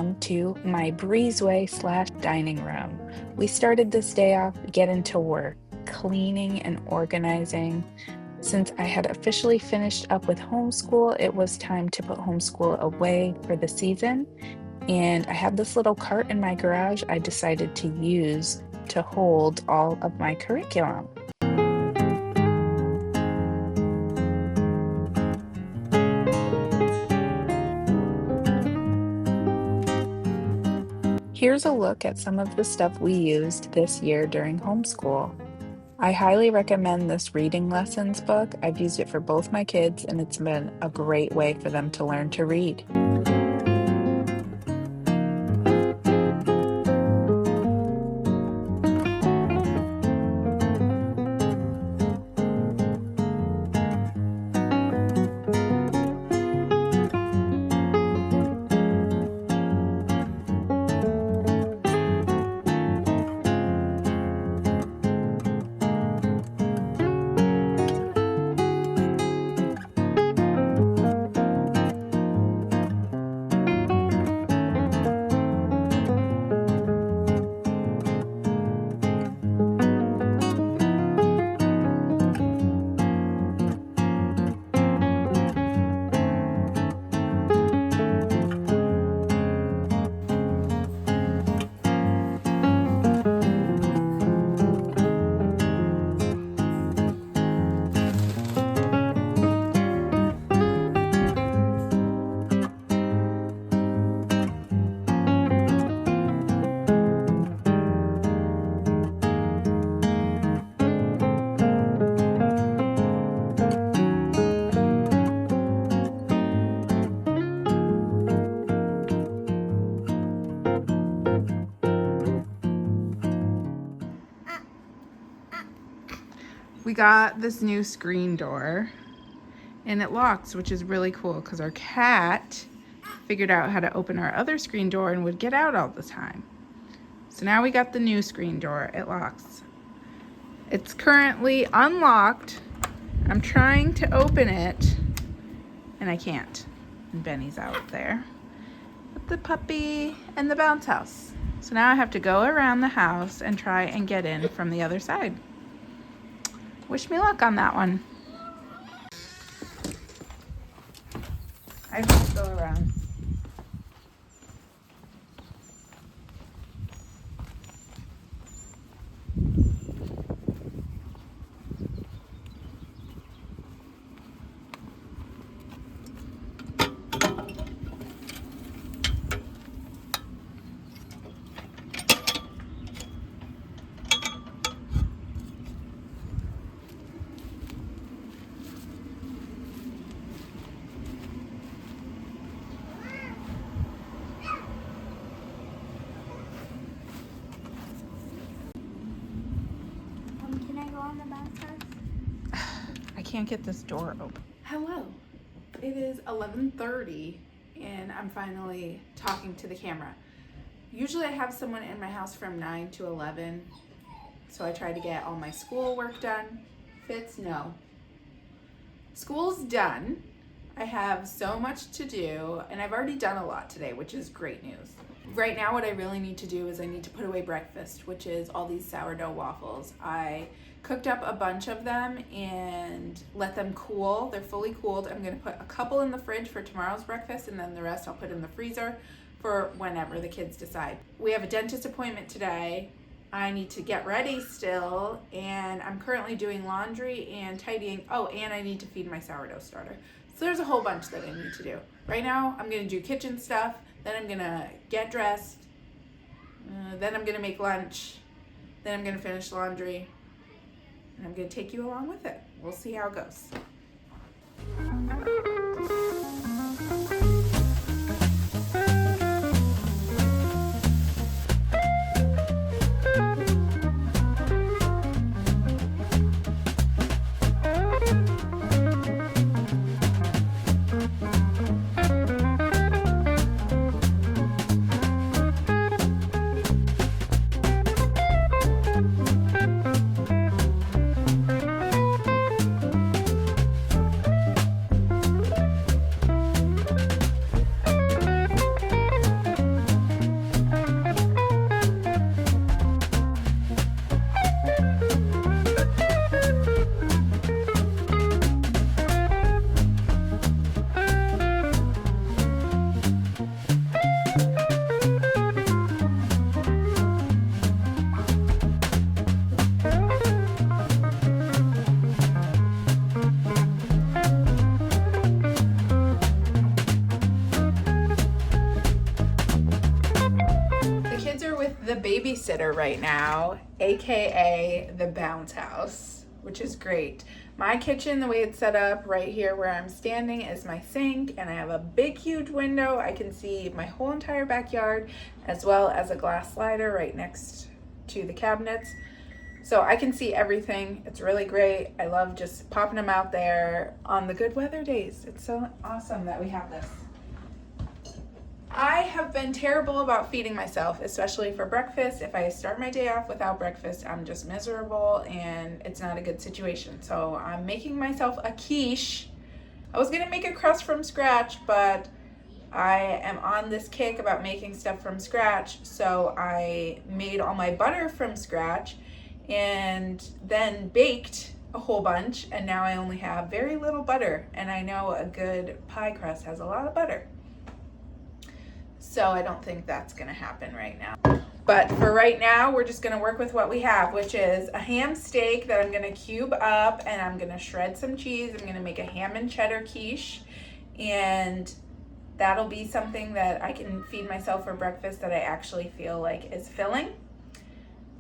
welcome to my breezeway slash dining room. We started this day off getting to work, cleaning and organizing. Since I had officially finished up with homeschool, it was time to put homeschool away for the season. And I had this little cart in my garage I decided to use to hold all of my curriculum. Here's a look at some of the stuff we used this year during homeschool. I highly recommend this reading lessons book. I've used it for both my kids, and it's been a great way for them to learn to read. We got this new screen door and it locks, which is really cool because our cat figured out how to open our other screen door and would get out all the time. So now we got the new screen door. It locks. It's currently unlocked. I'm trying to open it and I can't. And Benny's out there with the puppy and the bounce house. So now I have to go around the house and try and get in from the other side. Wish me luck on that one. I have to go around. Can I go on the bounce house? I can't get this door open. Hello. It is 11:30 and I'm finally talking to the camera. Usually I have someone in my house from 9 to 11, so I try to get all my school work done. Fitz, no. School's done. I have so much to do, and I've already done a lot today, which is great news. Right now what I really need to do is I need to put away breakfast, which is all these sourdough waffles. I cooked up a bunch of them and let them cool. They're fully cooled. I'm gonna put a couple in the fridge for tomorrow's breakfast, and then the rest I'll put in the freezer for whenever the kids decide. We have a dentist appointment today. I need to get ready still, and I'm currently doing laundry and tidying. Oh, and I need to feed my sourdough starter. So there's a whole bunch that I need to do. Right now, I'm gonna do kitchen stuff, then I'm gonna get dressed, then I'm gonna make lunch, then I'm gonna finish laundry, and I'm gonna take you along with it. We'll see how it goes. babysitter right now, aka the bounce house, which is great. My kitchen, the way it's set up right here where I'm standing, is my sink, and I have a big huge window. I can see my whole entire backyard, as well as a glass slider right next to the cabinets. So I can see everything. It's really great. I love just popping them out there on the good weather days. It's so awesome that we have this. I have been terrible about feeding myself, especially for breakfast. If I start my day off without breakfast, I'm just miserable and it's not a good situation. So I'm making myself a quiche. I was gonna make a crust from scratch, but I am on this kick about making stuff from scratch. So I made all my butter from scratch and then baked a whole bunch, and now I only have very little butter, and I know a good pie crust has a lot of butter. So I don't think that's gonna happen right now. But for right now, we're just gonna work with what we have, which is a ham steak that I'm gonna cube up, and I'm gonna shred some cheese. I'm gonna make a ham and cheddar quiche, and that'll be something that I can feed myself for breakfast that I actually feel like is filling.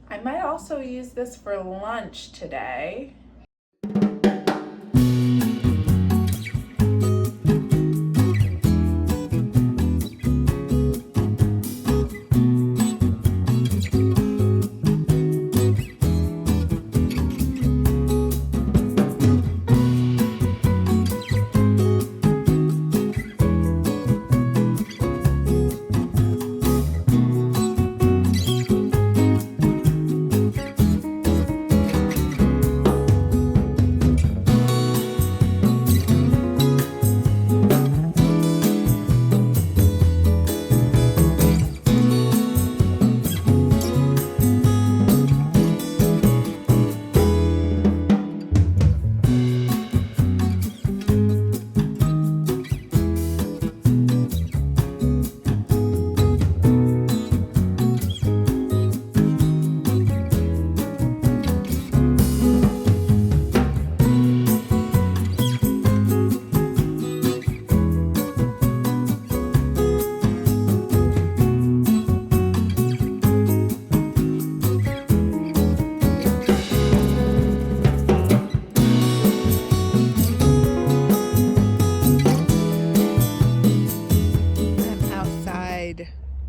I might also use this for lunch today.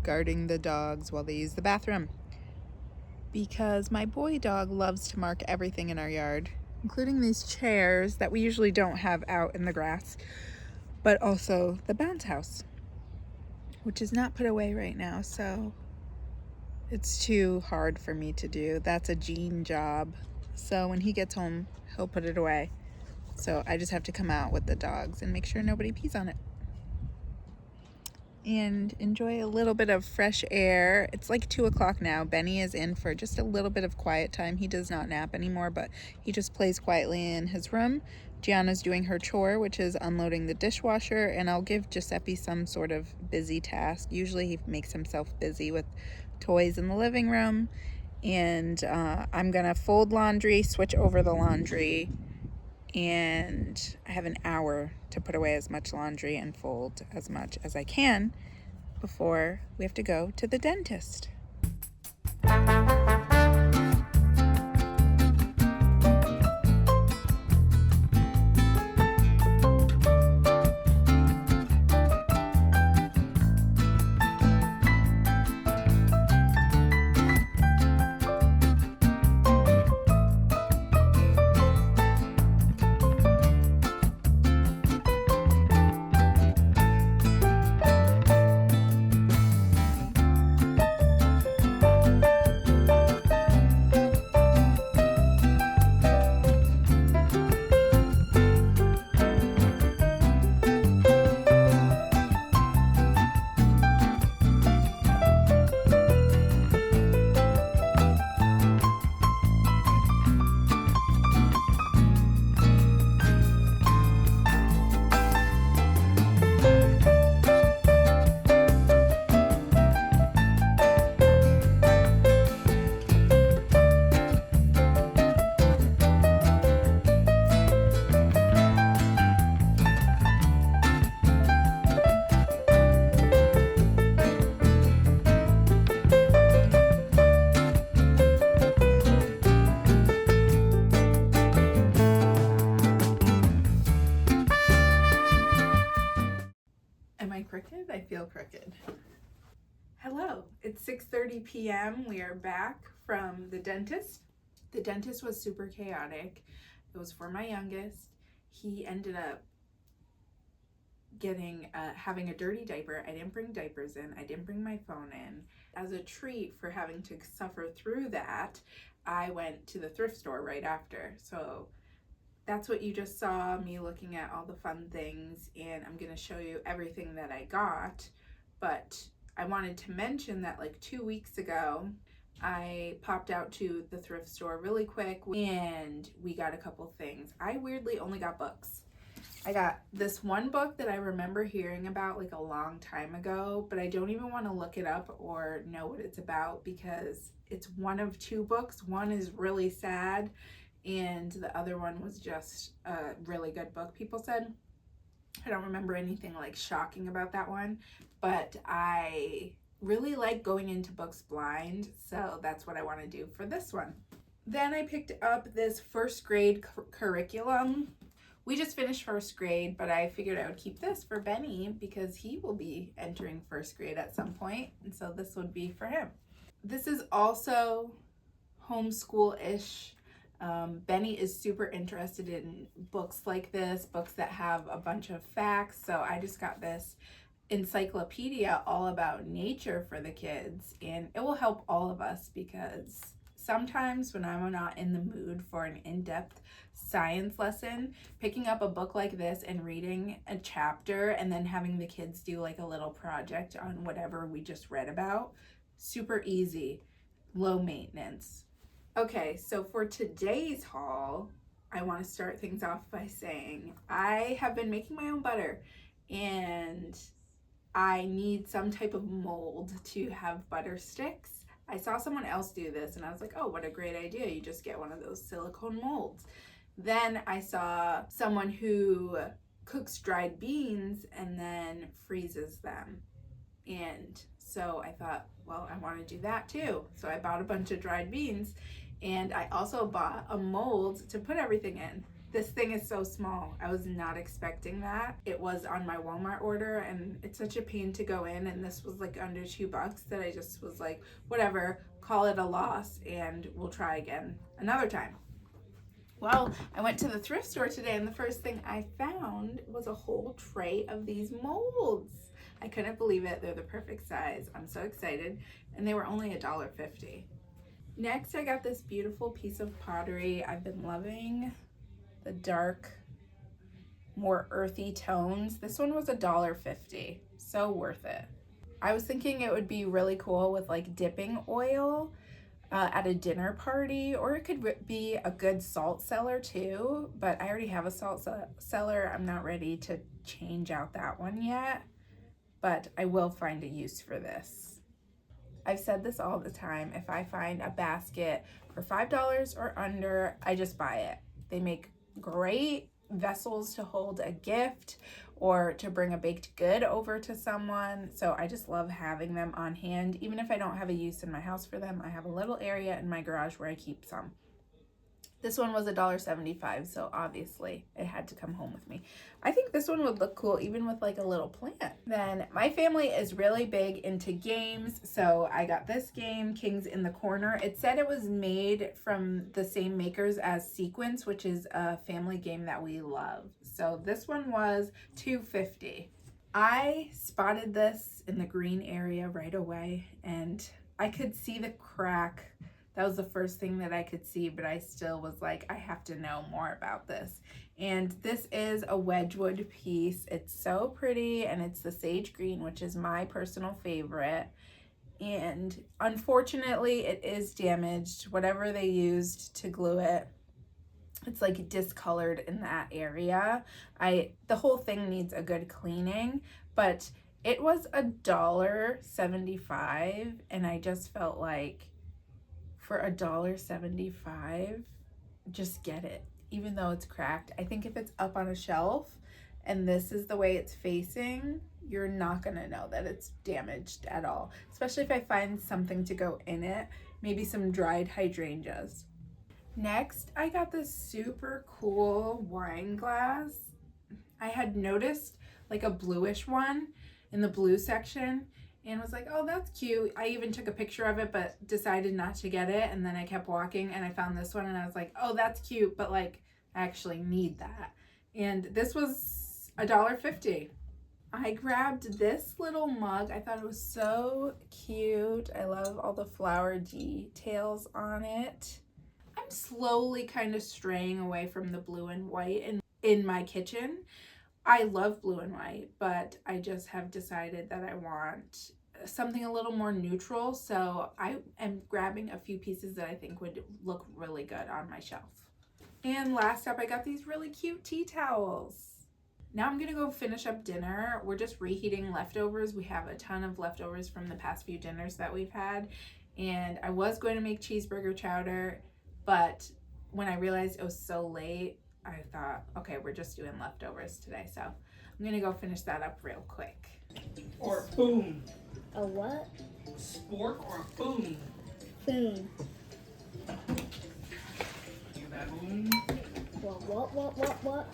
Guarding the dogs while they use the bathroom, because my boy dog loves to mark everything in our yard, including these chairs that we usually don't have out in the grass, but also the bounce house, which is not put away right now, so it's too hard for me to do. That's a Gene job, so when he gets home he'll put it away, so I just have to come out with the dogs and make sure nobody pees on it and enjoy a little bit of fresh air. It's like 2 o'clock now. Benny is in for just a little bit of quiet time. He does not nap anymore, but he just plays quietly in his room. Gianna's doing her chore, which is unloading the dishwasher, and I'll give Giuseppe some sort of busy task. Usually he makes himself busy with toys in the living room, and I'm gonna fold laundry, switch over the laundry, and I have an hour to put away as much laundry and fold as much as I can before we have to go to the dentist. crooked. Hello, it's 6:30 p.m. We are back from the dentist. The dentist was super chaotic. It was for my youngest. He ended up having a dirty diaper. I didn't bring diapers in. I didn't bring my phone in. As a treat for having to suffer through that, I went to the thrift store right after. So that's what you just saw, me looking at all the fun things, and I'm gonna show you everything that I got. But I wanted to mention that like 2 weeks ago, I popped out to the thrift store really quick and we got a couple things. I weirdly only got books. I got this one book that I remember hearing about like a long time ago, but I don't even want to look it up or know what it's about because it's one of two books. One is really sad and the other one was just a really good book, people said. I don't remember anything like shocking about that one, but I really like going into books blind, so that's what I want to do for this one. Then I picked up this first grade curriculum. We just finished first grade, but I figured I would keep this for Benny because he will be entering first grade at some point, and so this would be for him. This is also homeschool-ish. Benny is super interested in books like this, books that have a bunch of facts, so I just got this encyclopedia all about nature for the kids, and it will help all of us because sometimes when I'm not in the mood for an in-depth science lesson, picking up a book like this and reading a chapter and then having the kids do like a little project on whatever we just read about, super easy, low maintenance. Okay, so for today's haul, I want to start things off by saying I have been making my own butter and I need some type of mold to have butter sticks. I saw someone else do this and I was like, oh, what a great idea. You just get one of those silicone molds. Then I saw someone who cooks dried beans and then freezes them. And so I thought, well, I want to do that too. So I bought a bunch of dried beans and I also bought a mold to put everything in. This thing is so small. I was not expecting that. It was on my Walmart order and it's such a pain to go in, and this was like under $2 that I just was like, whatever, call it a loss and we'll try again another time. Well, I went to the thrift store today and the first thing I found was a whole tray of these molds. I couldn't believe it. They're the perfect size. I'm so excited. And they were only $1.50. Next, I got this beautiful piece of pottery. I've been loving the dark, more earthy tones. This one was $1.50. So worth it. I was thinking it would be really cool with like dipping oil at a dinner party, or it could be a good salt cellar too, but I already have a salt cellar. I'm not ready to change out that one yet, but I will find a use for this. I've said this all the time. If I find a basket for $5 or under, I just buy it. They make great vessels to hold a gift or to bring a baked good over to someone. So I just love having them on hand. Even if I don't have a use in my house for them, I have a little area in my garage where I keep some. This one was $1.75, so obviously it had to come home with me. I think this one would look cool even with like a little plant. Then my family is really big into games, so I got this game, Kings in the Corner. It said it was made from the same makers as Sequence, which is a family game that we love. So this one was $2.50. I spotted this in the green area right away and I could see the crack. That was the first thing that I could see, but I still was like, I have to know more about this. And this is a Wedgwood piece. It's so pretty, and it's the sage green, which is my personal favorite. And unfortunately, it is damaged. Whatever they used to glue it, it's like discolored in that area. The whole thing needs a good cleaning, but it was $1.75, and I just felt like for $1.75, just get it, even though it's cracked. I think if it's up on a shelf and this is the way it's facing, you're not gonna know that it's damaged at all, especially if I find something to go in it, maybe some dried hydrangeas. Next, I got this super cool wine glass. I had noticed like a bluish one in the blue section and was like, oh, that's cute. I even took a picture of it, but decided not to get it. And then I kept walking and I found this one and I was like, oh, that's cute, but like I actually need that. And this was $1.50. I grabbed this little mug. I thought it was so cute. I love all the flower details on it. I'm slowly kind of straying away from the blue and white in my kitchen. I love blue and white, but I just have decided that I want something a little more neutral. So I am grabbing a few pieces that I think would look really good on my shelf. And last up, I got these really cute tea towels. Now I'm gonna go finish up dinner. We're just reheating leftovers. We have a ton of leftovers from the past few dinners that we've had. And I was going to make cheeseburger chowder, but when I realized it was so late, I thought, okay, we're just doing leftovers today. So I'm gonna go finish that up real quick. Or boom. A what? Spork or boom. Boom. You got boom. What?